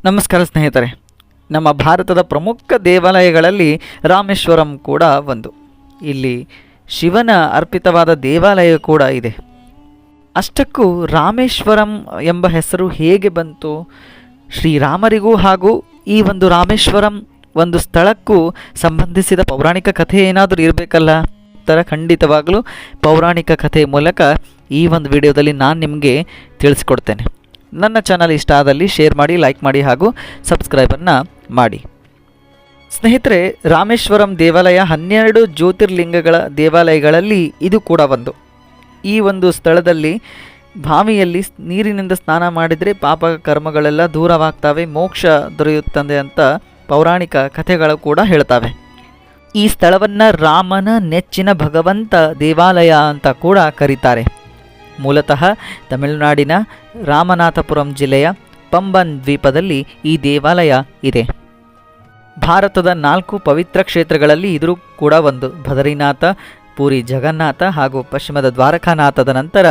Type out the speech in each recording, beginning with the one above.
ನಮಸ್ಕಾರ ಸ್ನೇಹಿತರೆ. ನಮ್ಮ ಭಾರತದ ಪ್ರಮುಖ ದೇವಾಲಯಗಳಲ್ಲಿ ರಾಮೇಶ್ವರಂ ಕೂಡ ಒಂದು. ಇಲ್ಲಿ ಶಿವನ ಅರ್ಪಿತವಾದ ದೇವಾಲಯ ಕೂಡ ಇದೆ. ಅಷ್ಟಕ್ಕೂ ರಾಮೇಶ್ವರಂ ಎಂಬ ಹೆಸರು ಹೇಗೆ ಬಂತು? ಶ್ರೀರಾಮರಿಗೂ ಹಾಗೂ ಈ ಒಂದು ರಾಮೇಶ್ವರಂ ಒಂದು ಸ್ಥಳಕ್ಕೂ ಸಂಬಂಧಿಸಿದ ಪೌರಾಣಿಕ ಕಥೆ ಏನಾದರೂ ಇರಬೇಕಲ್ಲ? ಉತ್ತರ ಖಂಡಿತವಾಗಲೂ ಪೌರಾಣಿಕ ಕಥೆ ಮೂಲಕ ಈ ಒಂದು ವಿಡಿಯೋದಲ್ಲಿ ನಾನು ನಿಮಗೆ ತಿಳಿಸ್ಕೊಡ್ತೇನೆ. ನನ್ನ ಚಾನಲ್ ಇಷ್ಟ ಆದಲ್ಲಿ ಶೇರ್ ಮಾಡಿ, ಲೈಕ್ ಮಾಡಿ ಹಾಗೂ ಸಬ್ಸ್ಕ್ರೈಬನ್ನು ಮಾಡಿ. ಸ್ನೇಹಿತರೆ, ರಾಮೇಶ್ವರಂ ದೇವಾಲಯ 12 ಜ್ಯೋತಿರ್ಲಿಂಗಗಳ ದೇವಾಲಯಗಳಲ್ಲಿ ಇದು ಕೂಡ ಒಂದು. ಈ ಒಂದು ಸ್ಥಳದಲ್ಲಿ ಬಾವಿಯಲ್ಲಿ ನೀರಿನಿಂದ ಸ್ನಾನ ಮಾಡಿದರೆ ಪಾಪ ಕರ್ಮಗಳೆಲ್ಲ ದೂರವಾಗ್ತವೆ, ಮೋಕ್ಷ ದೊರೆಯುತ್ತದೆ ಅಂತ ಪೌರಾಣಿಕ ಕಥೆಗಳು ಕೂಡ ಹೇಳ್ತವೆ. ಈ ಸ್ಥಳವನ್ನು ರಾಮನ ನೆಚ್ಚಿನ ಭಗವಂತ ದೇವಾಲಯ ಅಂತ ಕೂಡ ಕರೀತಾರೆ. ಮೂಲತಃ ತಮಿಳುನಾಡಿನ ರಾಮನಾಥಪುರಂ ಜಿಲ್ಲೆಯ ಪಂಬನ್ ದ್ವೀಪದಲ್ಲಿ ಈ ದೇವಾಲಯ ಇದೆ. ಭಾರತದ 4 ಪವಿತ್ರ ಕ್ಷೇತ್ರಗಳಲ್ಲಿ ಇದು ಕೂಡ ಒಂದು. ಬದರಿನಾಥ, ಪೂರಿ ಜಗನ್ನಾಥ ಹಾಗೂ ಪಶ್ಚಿಮದ ದ್ವಾರಕಾನಾಥದ ನಂತರ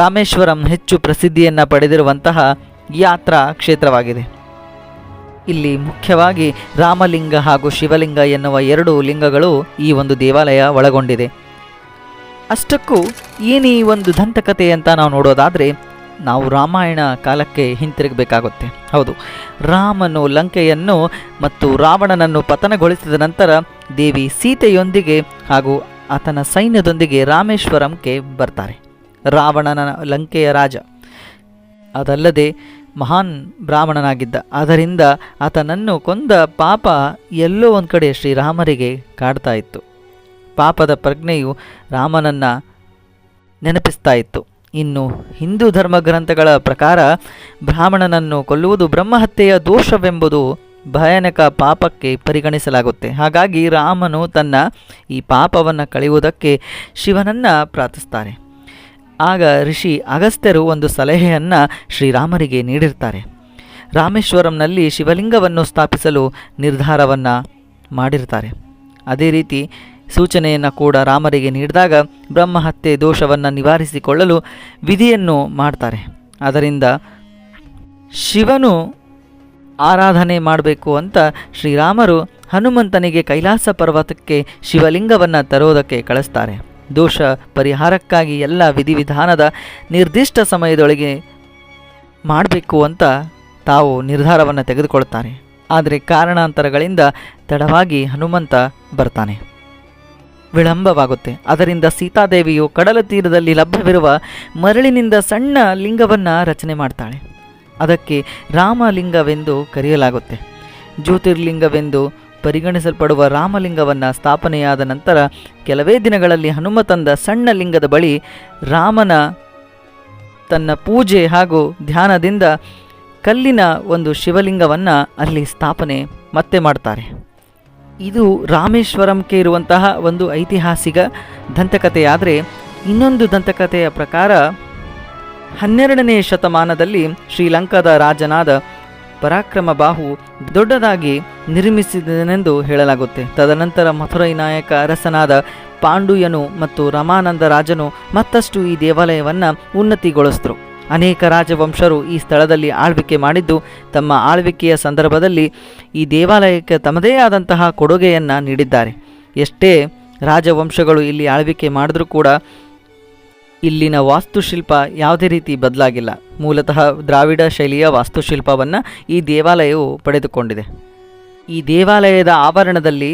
ರಾಮೇಶ್ವರಂ ಹೆಚ್ಚು ಪ್ರಸಿದ್ಧಿಯನ್ನು ಪಡೆದಿರುವಂತಹ ಯಾತ್ರಾ ಕ್ಷೇತ್ರವಾಗಿದೆ. ಇಲ್ಲಿ ಮುಖ್ಯವಾಗಿ ರಾಮಲಿಂಗ ಹಾಗೂ ಶಿವಲಿಂಗ ಎನ್ನುವ 2 ಲಿಂಗಗಳು ಈ ಒಂದು ದೇವಾಲಯ ಒಳಗೊಂಡಿದೆ. ಅಷ್ಟಕ್ಕೂ ಏನು ಈ ಒಂದು ದಂತಕಥೆ ಅಂತ ನಾವು ನೋಡೋದಾದರೆ ನಾವು ರಾಮಾಯಣ ಕಾಲಕ್ಕೆ ಹಿಂತಿರುಗಬೇಕಾಗುತ್ತೆ. ಹೌದು, ರಾಮನು ಲಂಕೆಯನ್ನು ಮತ್ತು ರಾವಣನನ್ನು ಪತನಗೊಳಿಸಿದ ನಂತರ ದೇವಿ ಸೀತೆಯೊಂದಿಗೆ ಹಾಗೂ ಆತನ ಸೈನ್ಯದೊಂದಿಗೆ ರಾಮೇಶ್ವರಂಗೆ ಬರ್ತಾರೆ. ರಾವಣನ ಲಂಕೆಯ ರಾಜ, ಅದಲ್ಲದೆ ಮಹಾನ್ ಬ್ರಾಹ್ಮಣನಾಗಿದ್ದ. ಆದ್ದರಿಂದ ಆತನನ್ನು ಕೊಂದ ಪಾಪ ಎಲ್ಲೋ ಒಂದು ಕಡೆ ಶ್ರೀರಾಮರಿಗೆ ಕಾಡ್ತಾ ಇತ್ತು. ಪಾಪದ ಪ್ರಜ್ಞೆಯು ರಾಮನನ್ನು ನೆನಪಿಸ್ತಾ ಇತ್ತು. ಇನ್ನು ಹಿಂದೂ ಧರ್ಮ ಗ್ರಂಥಗಳ ಪ್ರಕಾರ ಬ್ರಾಹ್ಮಣನನ್ನು ಕೊಲ್ಲುವುದು ಬ್ರಹ್ಮಹತ್ಯೆಯ ದೋಷವೆಂಬುದು ಭಯಾನಕ ಪಾಪಕ್ಕೆ ಪರಿಗಣಿಸಲಾಗುತ್ತೆ. ಹಾಗಾಗಿ ರಾಮನು ತನ್ನ ಈ ಪಾಪವನ್ನು ಕಳೆಯುವುದಕ್ಕೆ ಶಿವನನ್ನು ಪ್ರಾರ್ಥಿಸ್ತಾರೆ. ಆಗ ಋಷಿ ಅಗಸ್ತ್ಯರು ಒಂದು ಸಲಹೆಯನ್ನು ಶ್ರೀರಾಮರಿಗೆ ನೀಡಿರ್ತಾರೆ. ರಾಮೇಶ್ವರಂನಲ್ಲಿ ಶಿವಲಿಂಗವನ್ನು ಸ್ಥಾಪಿಸಲು ನಿರ್ಧಾರವನ್ನು ಮಾಡಿರ್ತಾರೆ. ಅದೇ ರೀತಿ ಸೂಚನೆಯನ್ನು ಕೂಡ ರಾಮರಿಗೆ ನೀಡಿದಾಗ ಬ್ರಹ್ಮಹತ್ಯೆ ದೋಷವನ್ನು ನಿವಾರಿಸಿಕೊಳ್ಳಲು ವಿಧಿಯನ್ನು ಮಾಡ್ತಾರೆ. ಅದರಿಂದ ಶಿವನು ಆರಾಧನೆ ಮಾಡಬೇಕು ಅಂತ ಶ್ರೀರಾಮರು ಹನುಮಂತನಿಗೆ ಕೈಲಾಸ ಪರ್ವತಕ್ಕೆ ಶಿವಲಿಂಗವನ್ನು ತರೋದಕ್ಕೆ ಕಳಿಸ್ತಾರೆ. ದೋಷ ಪರಿಹಾರಕ್ಕಾಗಿ ಎಲ್ಲ ವಿಧಿವಿಧಾನದ ನಿರ್ದಿಷ್ಟ ಸಮಯದೊಳಗೆ ಮಾಡಬೇಕು ಅಂತ ತಾವು ನಿರ್ಧಾರವನ್ನು ತೆಗೆದುಕೊಳ್ತಾರೆ. ಆದರೆ ಕಾರಣಾಂತರಗಳಿಂದ ತಡವಾಗಿ ಹನುಮಂತ ಬರ್ತಾನೆ, ವಿಳಂಬವಾಗುತ್ತೆ. ಅದರಿಂದ ಸೀತಾದೇವಿಯು ಕಡಲ ತೀರದಲ್ಲಿ ಲಭ್ಯವಿರುವ ಮರಳಿನಿಂದ ಸಣ್ಣ ಲಿಂಗವನ್ನು ರಚನೆ ಮಾಡ್ತಾಳೆ. ಅದಕ್ಕೆ ರಾಮಲಿಂಗವೆಂದು ಕರೆಯಲಾಗುತ್ತೆ. ಜ್ಯೋತಿರ್ಲಿಂಗವೆಂದು ಪರಿಗಣಿಸಲ್ಪಡುವ ರಾಮಲಿಂಗವನ್ನು ಸ್ಥಾಪನೆಯಾದ ನಂತರ ಕೆಲವೇ ದಿನಗಳಲ್ಲಿ ಹನುಮ ತಂದ ಸಣ್ಣ ಲಿಂಗದ ಬಳಿ ರಾಮನ ತನ್ನ ಪೂಜೆ ಹಾಗೂ ಧ್ಯಾನದಿಂದ ಕಲ್ಲಿನ ಒಂದು ಶಿವಲಿಂಗವನ್ನು ಅಲ್ಲಿ ಸ್ಥಾಪನೆ ಮತ್ತೆ ಮಾಡ್ತಾರೆ. ಇದು ರಾಮೇಶ್ವರಂಗೆ ಇರುವಂತಹ ಒಂದು ಐತಿಹಾಸಿಕ ದಂತಕಥೆಯಾದರೆ, ಇನ್ನೊಂದು ದಂತಕಥೆಯ ಪ್ರಕಾರ 12ನೇ ಶತಮಾನದಲ್ಲಿ ಶ್ರೀಲಂಕಾದ ರಾಜನಾದ ಪರಾಕ್ರಮ ಬಾಹು ದೊಡ್ಡದಾಗಿ ನಿರ್ಮಿಸಿದನೆಂದು ಹೇಳಲಾಗುತ್ತೆ. ತದನಂತರ ಮಥುರೈ ನಾಯಕ ಅರಸನಾದ ಪಾಂಡುಯನು ಮತ್ತು ರಮಾನಂದ ರಾಜನು ಮತ್ತಷ್ಟು ಈ ದೇವಾಲಯವನ್ನು ಉನ್ನತಿಗೊಳಿಸಿದರು. ಅನೇಕ ರಾಜವಂಶರು ಈ ಸ್ಥಳದಲ್ಲಿ ಆಳ್ವಿಕೆ ಮಾಡಿದ್ದು ತಮ್ಮ ಆಳ್ವಿಕೆಯ ಸಂದರ್ಭದಲ್ಲಿ ಈ ದೇವಾಲಯಕ್ಕೆ ತಮ್ಮದೇ ಆದಂತಹ ಕೊಡುಗೆಯನ್ನು ನೀಡಿದ್ದಾರೆ. ಎಷ್ಟೇ ರಾಜವಂಶಗಳು ಇಲ್ಲಿ ಆಳ್ವಿಕೆ ಮಾಡಿದ್ರೂ ಕೂಡ ಇಲ್ಲಿನ ವಾಸ್ತುಶಿಲ್ಪ ಯಾವುದೇ ರೀತಿ ಬದಲಾಗಿಲ್ಲ. ಮೂಲತಃ ದ್ರಾವಿಡ ಶೈಲಿಯ ವಾಸ್ತುಶಿಲ್ಪವನ್ನು ಈ ದೇವಾಲಯವು ಪಡೆದುಕೊಂಡಿದೆ. ಈ ದೇವಾಲಯದ ಆವರಣದಲ್ಲಿ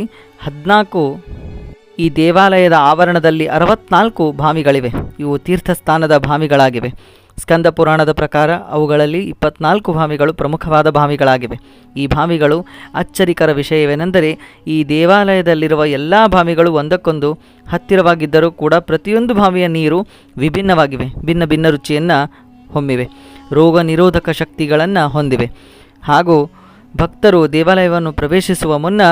64 ಬಾವಿಗಳಿವೆ. ಇವು ತೀರ್ಥಸ್ಥಾನದ ಬಾವಿಗಳಾಗಿವೆ. ಸ್ಕಂದ ಪುರಾಣದ ಪ್ರಕಾರ ಅವುಗಳಲ್ಲಿ 24 ಬಾವಿಗಳು ಪ್ರಮುಖವಾದ ಬಾವಿಗಳಾಗಿವೆ. ಈ ಬಾವಿಗಳು ಅಚ್ಚರಿಕರ ವಿಷಯವೇನೆಂದರೆ ಈ ದೇವಾಲಯದಲ್ಲಿರುವ ಎಲ್ಲ ಬಾವಿಗಳು ಒಂದಕ್ಕೊಂದು ಹತ್ತಿರವಾಗಿದ್ದರೂ ಕೂಡ ಪ್ರತಿಯೊಂದು ಬಾವಿಯ ನೀರು ವಿಭಿನ್ನವಾಗಿವೆ, ಭಿನ್ನ ಭಿನ್ನ ರುಚಿಯನ್ನು ಹೊಮ್ಮಿವೆ, ರೋಗ ನಿರೋಧಕ ಶಕ್ತಿಗಳನ್ನು ಹೊಂದಿವೆ. ಹಾಗೂ ಭಕ್ತರು ದೇವಾಲಯವನ್ನು ಪ್ರವೇಶಿಸುವ ಮುನ್ನ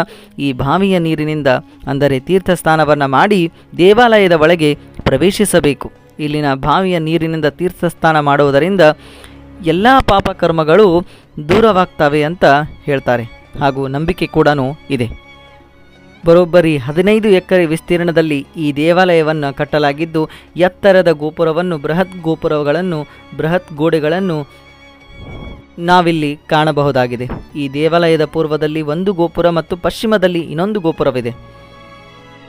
ಈ ಬಾವಿಯ ನೀರಿನಿಂದ ಅಂದರೆ ತೀರ್ಥಸ್ನಾನವನ್ನು ಮಾಡಿ ದೇವಾಲಯದ ಒಳಗೆ ಪ್ರವೇಶಿಸಬೇಕು. ಇಲ್ಲಿನ ಬಾವಿಯ ನೀರಿನಿಂದ ತೀರ್ಥಸ್ನಾನ ಮಾಡುವುದರಿಂದ ಎಲ್ಲ ಪಾಪಕರ್ಮಗಳು ದೂರವಾಗ್ತವೆ ಅಂತ ಹೇಳ್ತಾರೆ ಹಾಗೂ ನಂಬಿಕೆ ಕೂಡ ಇದೆ. ಬರೋಬ್ಬರಿ 15 ಎಕರೆ ವಿಸ್ತೀರ್ಣದಲ್ಲಿ ಈ ದೇವಾಲಯವನ್ನು ಕಟ್ಟಲಾಗಿದ್ದು ಎತ್ತರದ ಗೋಪುರವನ್ನು ಬೃಹತ್ ಗೋಡೆಗಳನ್ನು ನಾವಿಲ್ಲಿ ಕಾಣಬಹುದಾಗಿದೆ. ಈ ದೇವಾಲಯದ ಪೂರ್ವದಲ್ಲಿ ಒಂದು ಗೋಪುರ ಮತ್ತು ಪಶ್ಚಿಮದಲ್ಲಿ ಇನ್ನೊಂದು ಗೋಪುರವಿದೆ.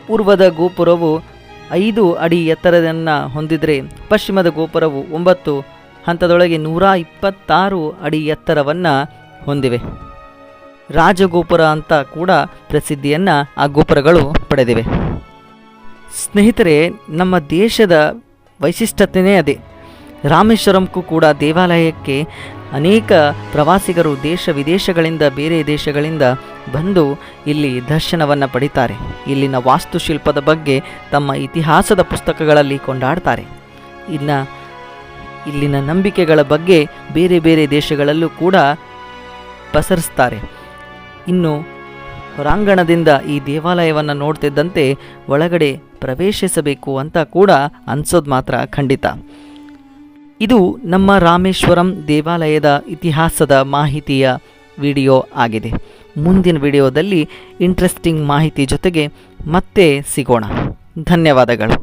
ಪೂರ್ವದ ಗೋಪುರವು 5 ಅಡಿ ಎತ್ತರವನ್ನು ಹೊಂದಿದರೆ ಪಶ್ಚಿಮದ ಗೋಪುರವು 9 ಹಂತದೊಳಗೆ 126 ಅಡಿ ಎತ್ತರವನ್ನು ಹೊಂದಿವೆ. ರಾಜಗೋಪುರ ಅಂತ ಕೂಡ ಪ್ರಸಿದ್ಧಿಯನ್ನು ಆ ಗೋಪುರಗಳು ಪಡೆದಿವೆ. ಸ್ನೇಹಿತರೆ, ನಮ್ಮ ದೇಶದ ವೈಶಿಷ್ಟ್ಯತೆಯೇ ಅದೇ. ರಾಮೇಶ್ವರಂಗೂ ಕೂಡ ದೇವಾಲಯಕ್ಕೆ ಅನೇಕ ಪ್ರವಾಸಿಗರು ದೇಶ ವಿದೇಶಗಳಿಂದ, ಬೇರೆ ದೇಶಗಳಿಂದ ಬಂದು ಇಲ್ಲಿ ದರ್ಶನವನ್ನು ಪಡಿತಾರೆ. ಇಲ್ಲಿನ ವಾಸ್ತುಶಿಲ್ಪದ ಬಗ್ಗೆ ತಮ್ಮ ಇತಿಹಾಸದ ಪುಸ್ತಕಗಳಲ್ಲಿ ಕೊಂಡಾಡ್ತಾರೆ. ಇಲ್ಲಿನ ನಂಬಿಕೆಗಳ ಬಗ್ಗೆ ಬೇರೆ ಬೇರೆ ದೇಶಗಳಲ್ಲೂ ಕೂಡ ಪಸರಿಸ್ತಾರೆ. ಇನ್ನು ಹೊರಾಂಗಣದಿಂದ ಈ ದೇವಾಲಯವನ್ನು ನೋಡ್ತಿದ್ದಂತೆ ಒಳಗಡೆ ಪ್ರವೇಶಿಸಬೇಕು ಅಂತ ಕೂಡ ಅನ್ಸೋದು ಮಾತ್ರ ಖಂಡಿತ. ಇದು ನಮ್ಮ ರಾಮೇಶ್ವರಂ ದೇವಾಲಯದ ಇತಿಹಾಸದ ಮಾಹಿತಿಯ ವಿಡಿಯೋ ಆಗಿದೆ. ಮುಂದಿನ ವಿಡಿಯೋದಲ್ಲಿ ಇಂಟ್ರೆಸ್ಟಿಂಗ್ ಮಾಹಿತಿ ಜೊತೆಗೆ ಮತ್ತೆ ಸಿಗೋಣ. ಧನ್ಯವಾದಗಳು.